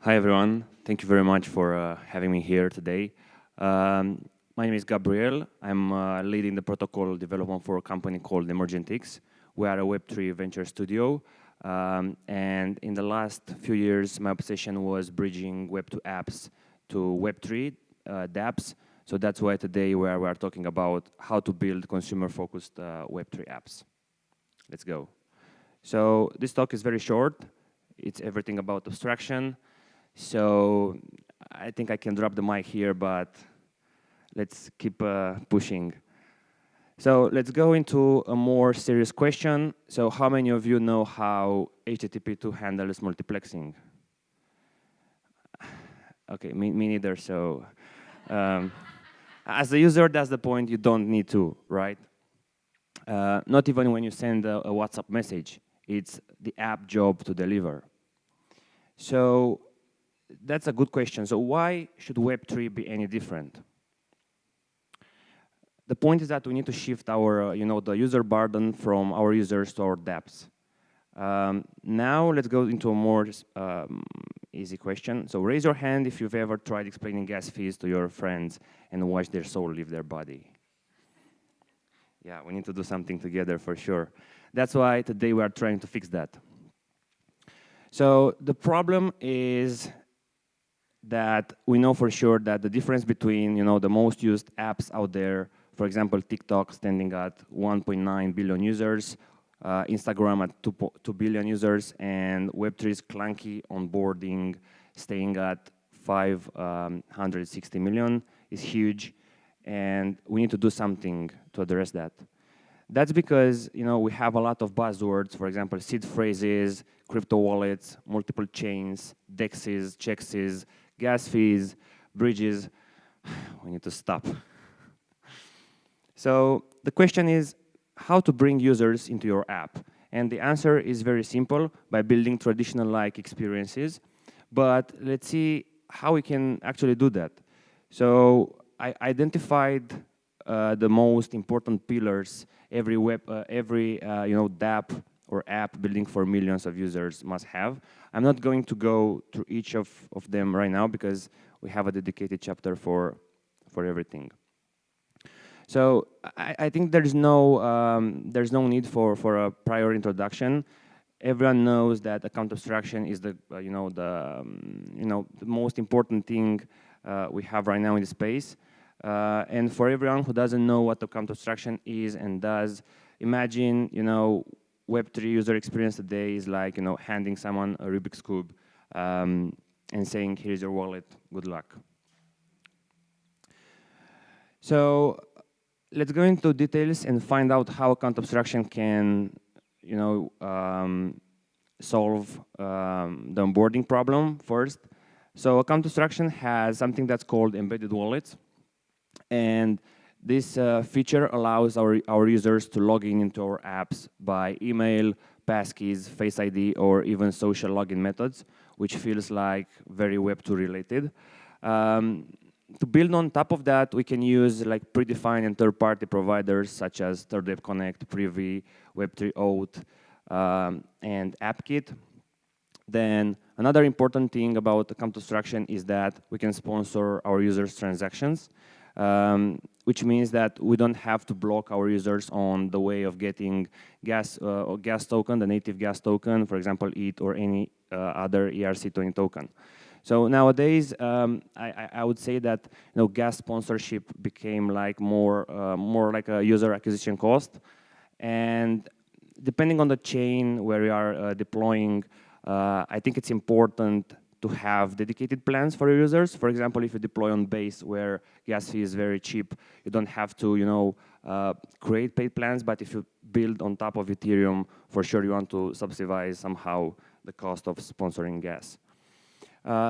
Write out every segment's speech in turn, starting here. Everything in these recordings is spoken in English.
Hi everyone, thank you very much for having me here today. My name is Gabriel. I'm leading the protocol development for a company called Emergentix. We are a web3 venture studio, and in the last few years, my obsession was bridging Web2 apps to Web3 dApps. So that's why today we are talking about how to build consumer-focused Web3 apps. Let's go. So this talk is very short. It's everything about abstraction. So I think I can drop the mic here, but let's keep pushing. So let's go into a more serious question. So how many of you know how HTTP2 handles multiplexing? Okay, me neither. So as the user, that's the point. You don't need to, right? Not even when you send a WhatsApp message. It's the app job to deliver. So that's a good question. So why should Web3 be any different? The point is that we need to shift our, the user burden from our users to our dApps. Now let's go into a more easy question. So raise your hand if you've ever tried explaining gas fees to your friends and watched their soul leave their body. Yeah, we need to do something together for sure. That's why today we are trying to fix that. So the problem is that we know for sure that the difference between the most used apps out there, for example, TikTok standing at 1.9 billion users, Instagram at 2 billion users, and Web3's clunky onboarding staying at 560 million is huge, and we need to do something to address that. That's because we have a lot of buzzwords, for example, seed phrases, crypto wallets, multiple chains, dexes, checkses, gas fees, bridges. We need to stop. So the question is how to bring users into your app. And the answer is very simple, by building traditional-like experiences. But let's see how we can actually do that. So I identified the most important pillars every dApp or app building for millions of users must have. I'm not going to go through each of them right now because we have a dedicated chapter for everything. So I think there's no need for a prior introduction. Everyone knows that account abstraction is the most important thing we have right now in the space. And for everyone who doesn't know what account abstraction is and does, imagine Web3 user experience today is like handing someone a Rubik's Cube and saying, here's your wallet, good luck. So let's go into details and find out how account abstraction can solve the onboarding problem first. So account abstraction has something that's called embedded wallets, and this feature allows our users to log into our apps by email, passkeys, Face ID, or even social login methods, which feels like very Web2 related. To build on top of that, we can use like predefined and third-party providers such as Third Web Connect, Privy, Web3 Auth, and AppKit. Then another important thing about account abstraction is that we can sponsor our users' transactions, which means that we don't have to block our users on the way of getting gas token, the native gas token, for example, ETH or any other ERC20 token. So nowadays, I would say that gas sponsorship became like more like a user acquisition cost, and depending on the chain where you are deploying, I think it's important to have dedicated plans for your users. For example, if you deploy on Base where gas fee is very cheap, you don't have to create paid plans, but if you build on top of Ethereum, for sure you want to subsidize somehow the cost of sponsoring gas.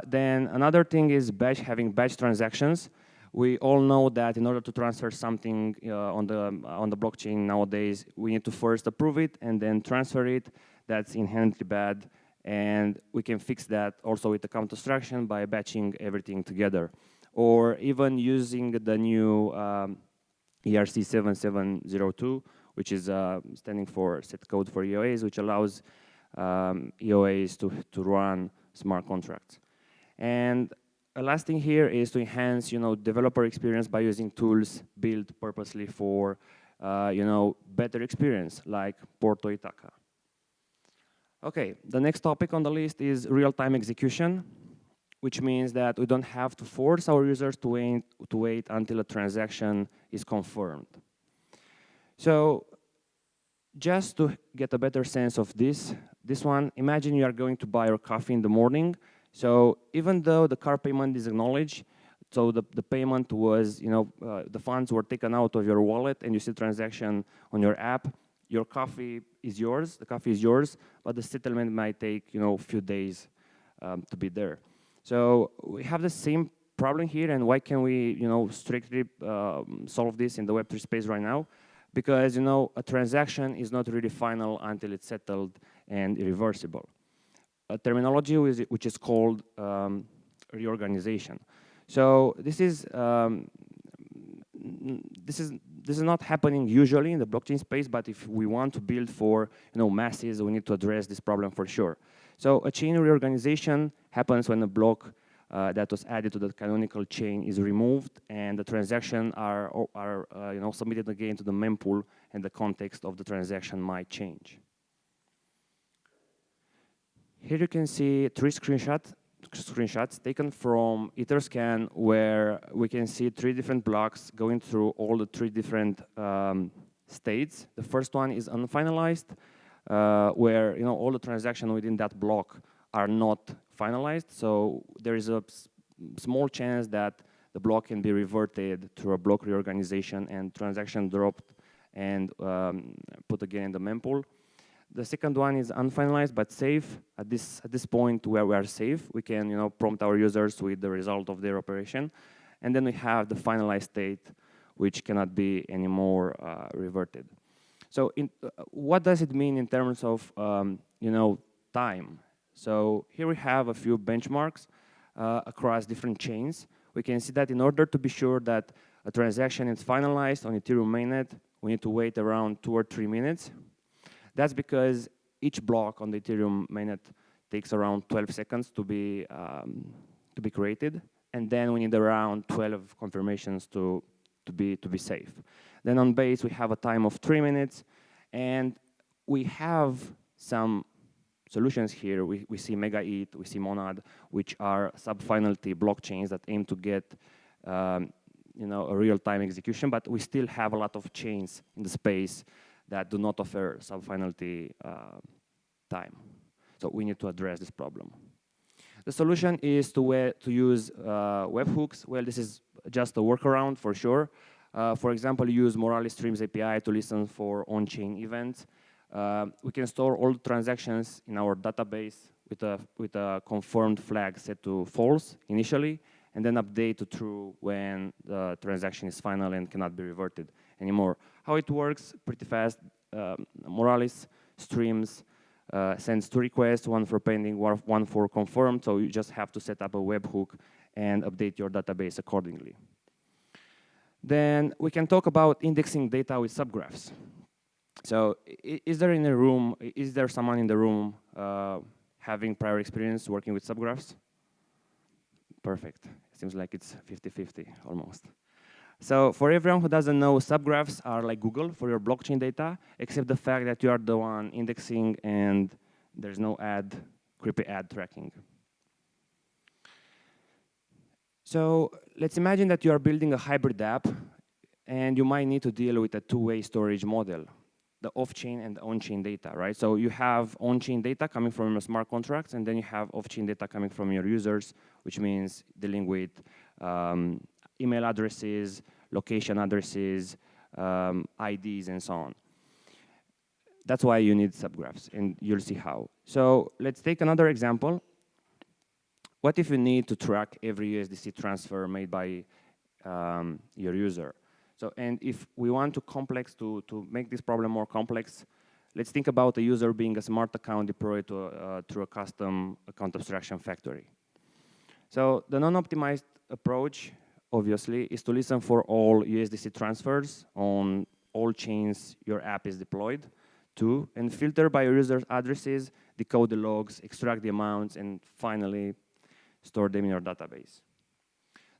Then another thing is having batch transactions. We all know that in order to transfer something on the blockchain nowadays, we need to first approve it and then transfer it. That's inherently bad, and we can fix that also with account abstraction by batching everything together, or even using the new ERC7702, which is standing for set code for E.O.A.s, which allows E.O.A.s to run smart contracts. Then And a last thing here is to enhance, developer experience by using tools built purposely for, better experience, like Porto Itaca. Okay, the next topic on the list is real-time execution, which means that we don't have to force our users to wait until a transaction is confirmed. So just to get a better sense of this one, imagine you are going to buy your coffee in the morning. So even though the card payment is acknowledged, so the payment was, the funds were taken out of your wallet and you see transaction on your app, your coffee is yours, the coffee is yours, but the settlement might take, a few days to be there. So we have the same problem here, and why can we, strictly solve this in the Web3 space right now? Because, a transaction is not really final until it's settled and irreversible. A terminology which is called reorganization. So this is not happening usually in the blockchain space, but if we want to build for masses, we need to address this problem for sure. So a chain reorganization happens when a block that was added to the canonical chain is removed, and the transaction are submitted again to the mempool, and the context of the transaction might change. Here you can see 3 screenshots taken from Etherscan, where we can see 3 different blocks going through all the 3 different states. The first one is unfinalized, where all the transactions within that block are not finalized. So there is a small chance that the block can be reverted through a block reorganization and transaction dropped and put again in the mempool. The second one is unfinalized but safe. At this point where we are safe, we can prompt our users with the result of their operation. And then we have the finalized state, which cannot be anymore reverted. So what does it mean in terms of time? So here we have a few benchmarks across different chains. We can see that in order to be sure that a transaction is finalized on Ethereum mainnet, we need to wait around 2 or 3 minutes. That's because each block on the Ethereum mainnet takes around 12 seconds to be created, and then we need around 12 confirmations to be safe. Then on Base we have a time of 3 minutes, and we have some solutions here. We see MegaEat, we see Monad, which are sub-finality blockchains that aim to get a real-time execution, but we still have a lot of chains in the space that do not offer sub-finality time. So we need to address this problem. The solution is to use webhooks. Well, this is just a workaround for sure. For example, use Morales Streams API to listen for on-chain events. We can store all the transactions in our database with a confirmed flag set to false initially, and then update to true when the transaction is final and cannot be reverted anymore. How it works, pretty fast. Morales Streams sends 2 requests, one for pending, one for confirmed, so you just have to set up a webhook and update your database accordingly. Then we can talk about indexing data with subgraphs. So is there someone in the room having prior experience working with subgraphs? Perfect. It seems like it's 50-50 almost. So for everyone who doesn't know, subgraphs are like Google for your blockchain data, except the fact that you are the one indexing and there's no creepy ad tracking. So let's imagine that you are building a hybrid app and you might need to deal with a 2-way storage model, the off-chain and the on-chain data, right? So you have on-chain data coming from your smart contracts, and then you have off-chain data coming from your users, which means dealing with email addresses, location addresses, IDs, and so on. That's why you need subgraphs, and you'll see how. So let's take another example. What if you need to track every USDC transfer made by your user? So, and if we want to make this problem more complex, let's think about a user being a smart account deployed through a custom account abstraction factory. So the non-optimized approach, obviously, is to listen for all USDC transfers on all chains your app is deployed to, and filter by your user's addresses, decode the logs, extract the amounts, and finally store them in your database.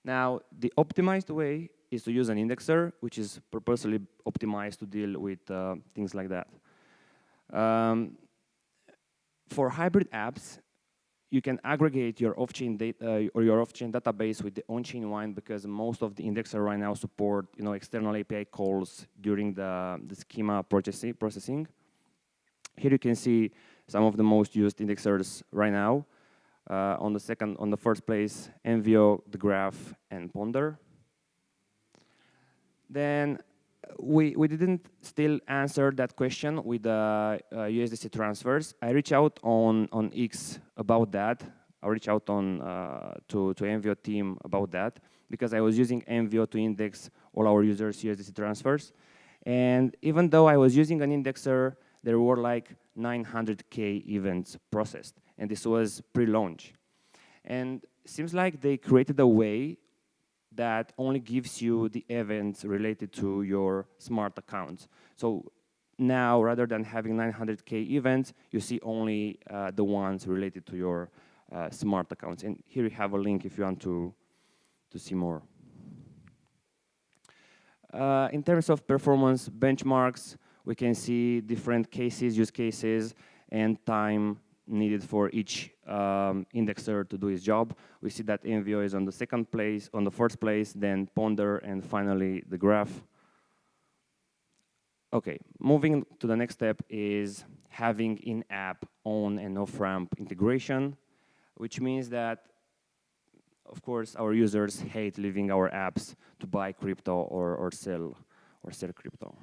Now, the optimized way is to use an indexer, which is purposely optimized to deal with things like that. For hybrid apps, you can aggregate your off-chain data or your off-chain database with the on-chain one, because most of the indexer right now support external API calls during the schema processing. Here you can see some of the most used indexers right now. On the first place, Envio, the Graph, and Ponder. Then we didn't still answer that question with USDC transfers. I reached out on X about that. I reached out on to Envio team about that, because I was using Envio to index all our users' USDC transfers. And even though I was using an indexer, there were like 900K events processed, and this was pre-launch. And it seems like they created a way that only gives you the events related to your smart accounts. So now, rather than having 900K events, you see only the ones related to your smart accounts. And here you have a link if you want to see more. In terms of performance benchmarks, we can see different cases, use cases, and time needed for each indexer to do his job. We see that Envio is on the second place, on the first place, then Ponder, and finally the Graph. Okay, moving to the next step is having in-app on and off-ramp integration, which means that, of course, our users hate leaving our apps to buy crypto or sell crypto.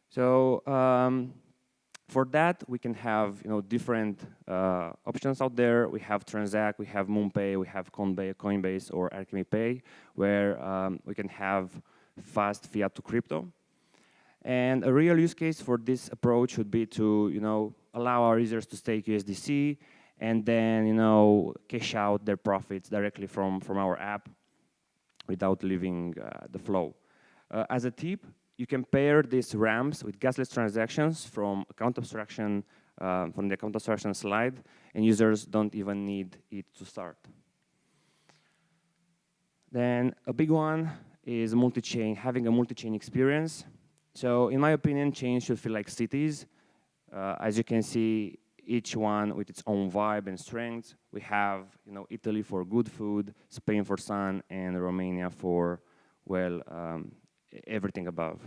So for that, we can have different options out there. We have Transact, we have MoonPay, we have Coinbase or Alchemy Pay, where we can have fast fiat to crypto. And a real use case for this approach would be to allow our users to stake USDC and then cash out their profits directly from our app without leaving the flow. As a tip, you can pair these ramps with gasless transactions from account abstraction, from the account abstraction slide, and users don't even need it to start. Then a big one is multi-chain, having a multi-chain experience. So in my opinion, chains should feel like cities. As you can see, each one with its own vibe and strengths. We have Italy for good food, Spain for sun, and Romania for, well, everything above.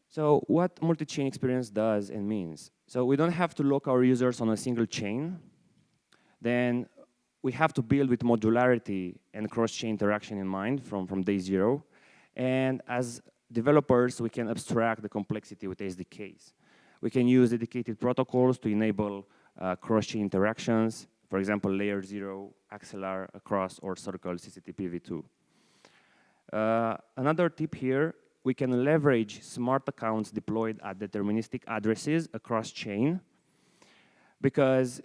So what multi-chain experience does and means? So we don't have to lock our users on a single chain. Then we have to build with modularity and cross-chain interaction in mind from day zero. And as developers, we can abstract the complexity with SDKs. We can use dedicated protocols to enable cross-chain interactions, for example, layer 0, Axelar, across, or Circle CCTP v2. Another tip here, we can leverage smart accounts deployed at deterministic addresses across chain, because,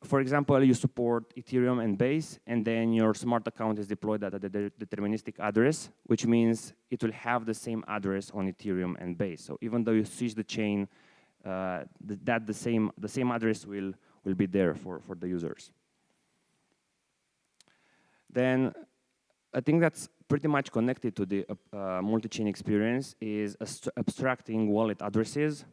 for example, you support Ethereum and Base, and then your smart account is deployed at a deterministic address, which means it will have the same address on Ethereum and Base. So even though you switch the chain, the same address will be there for the users. Then I think that's pretty much connected to the multi-chain experience is abstracting wallet addresses.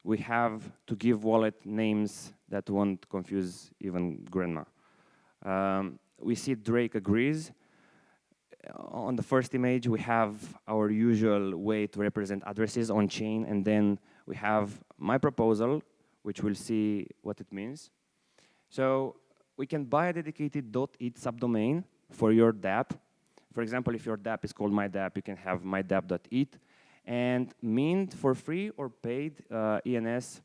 We have to give wallet names that won't confuse even grandma. We see Drake agrees. On the first image, we have our usual way to represent addresses on chain, and then we have my proposal, which we'll see what it means. So we can buy a dedicated .it subdomain for your dApp. For example, if your dApp is called MyDApp, you can have mydApp.it, and mint for free or paid ENS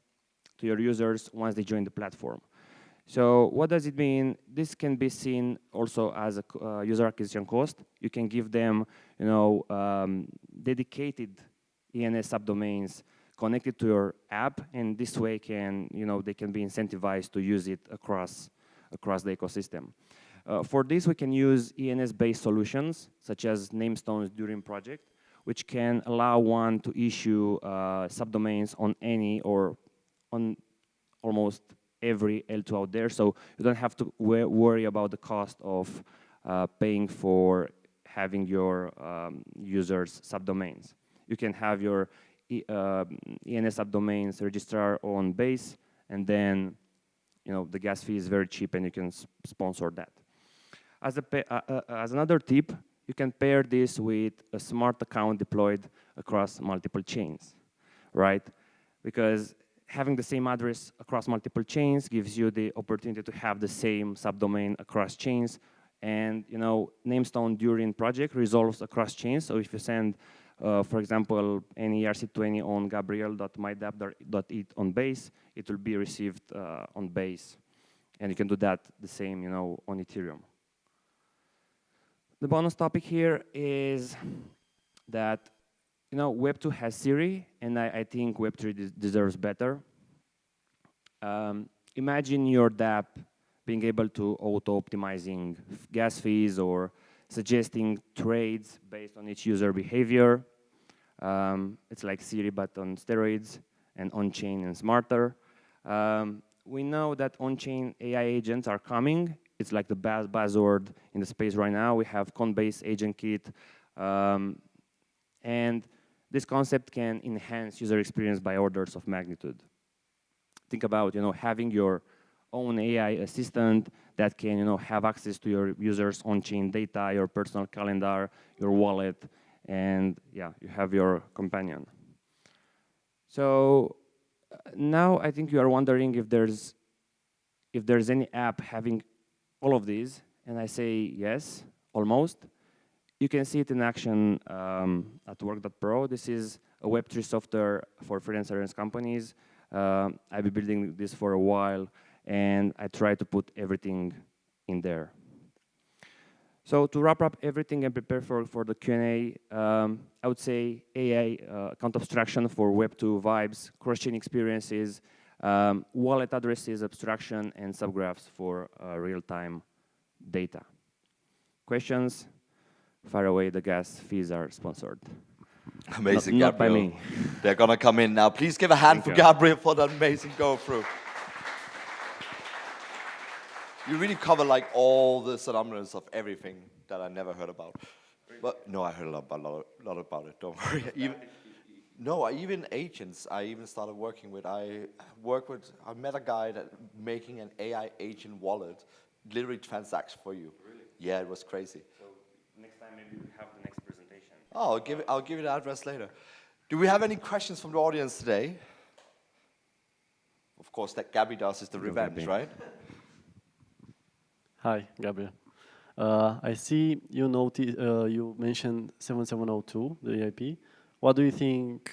to your users once they join the platform. So what does it mean? This can be seen also as a user acquisition cost. You can give them, dedicated ENS subdomains connected to your app, and this way they can be incentivized to use it across the ecosystem. For this, we can use ENS-based solutions, such as namestones during project, which can allow one to issue subdomains on any or on almost every L2 out there, so you don't have to worry about the cost of paying for having your users' subdomains. You can have your ENS subdomains registrar on base, and then the gas fee is very cheap, and you can sponsor that. As another tip, you can pair this with a smart account deployed across multiple chains, right? Because having the same address across multiple chains gives you the opportunity to have the same subdomain across chains. And Namestone during project resolves across chains. So if you send, for example, any ERC20 on gabriel.mydApp.it on base, it will be received on base. And you can do that the same, on Ethereum. The bonus topic here is that Web2 has Siri, and I think Web3 deserves better. Imagine your dApp being able to auto-optimizing gas fees or suggesting trades based on each user behavior. It's like Siri, but on steroids, and on-chain and smarter. We know that on-chain AI agents are coming. It's like the buzzword in the space right now. We have Coinbase Agent Kit, and this concept can enhance user experience by orders of magnitude. Think about having your own AI assistant that can have access to your users' on-chain data, your personal calendar, your wallet, and yeah, you have your companion. So now I think you are wondering if there's any app having all of these, and I say yes, almost. You can see it in action at work.pro. This is a Web3 software for freelancers and companies. I've been building this for a while, and I try to put everything in there. So to wrap up everything and prepare for the Q&A, I would say AI account abstraction for Web2 vibes, cross-chain experiences, wallet addresses abstraction, and subgraphs for real-time data. Questions? Fire away, the gas fees are sponsored. Amazing, not Gabriel. by me. They're going to come in now. Please give a hand for Gabriel for that amazing go-through. You really cover like all the synonyms of everything that I never heard about. But no, I heard a lot about it. Don't worry. Even agents. I even started working with. I met a guy that making an AI agent wallet, literally transacts for you. Really? Yeah, it was crazy. So next time maybe we have the next presentation. Oh, I'll give you the address later. Do we have any questions from the audience today? Of course, that Gabby does is the revenge, right? Hi, Gabriel. I see you you mentioned 7702, the EIP. What do you think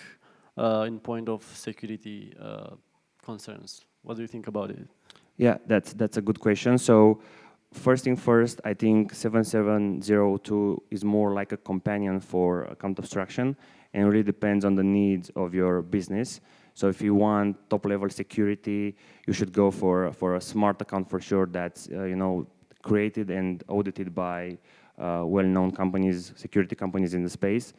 in point of security concerns? What do you think about it? Yeah, that's a good question. So first thing first, I think 7702 is more like a companion for account abstraction, and really depends on the needs of your business. So if you want top-level security, you should go for a smart account for sure that's created and audited by well-known companies, security companies in the space.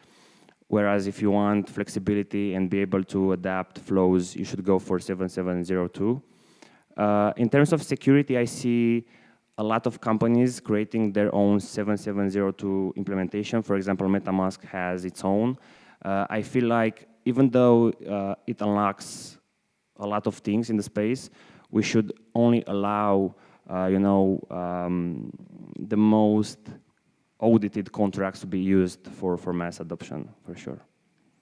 Whereas if you want flexibility and be able to adapt flows, you should go for 7702. In terms of security, I see a lot of companies creating their own 7702 implementation. For example, MetaMask has its own. I feel like even though it unlocks a lot of things in the space, we should only allow the most audited contracts to be used for mass adoption, for sure.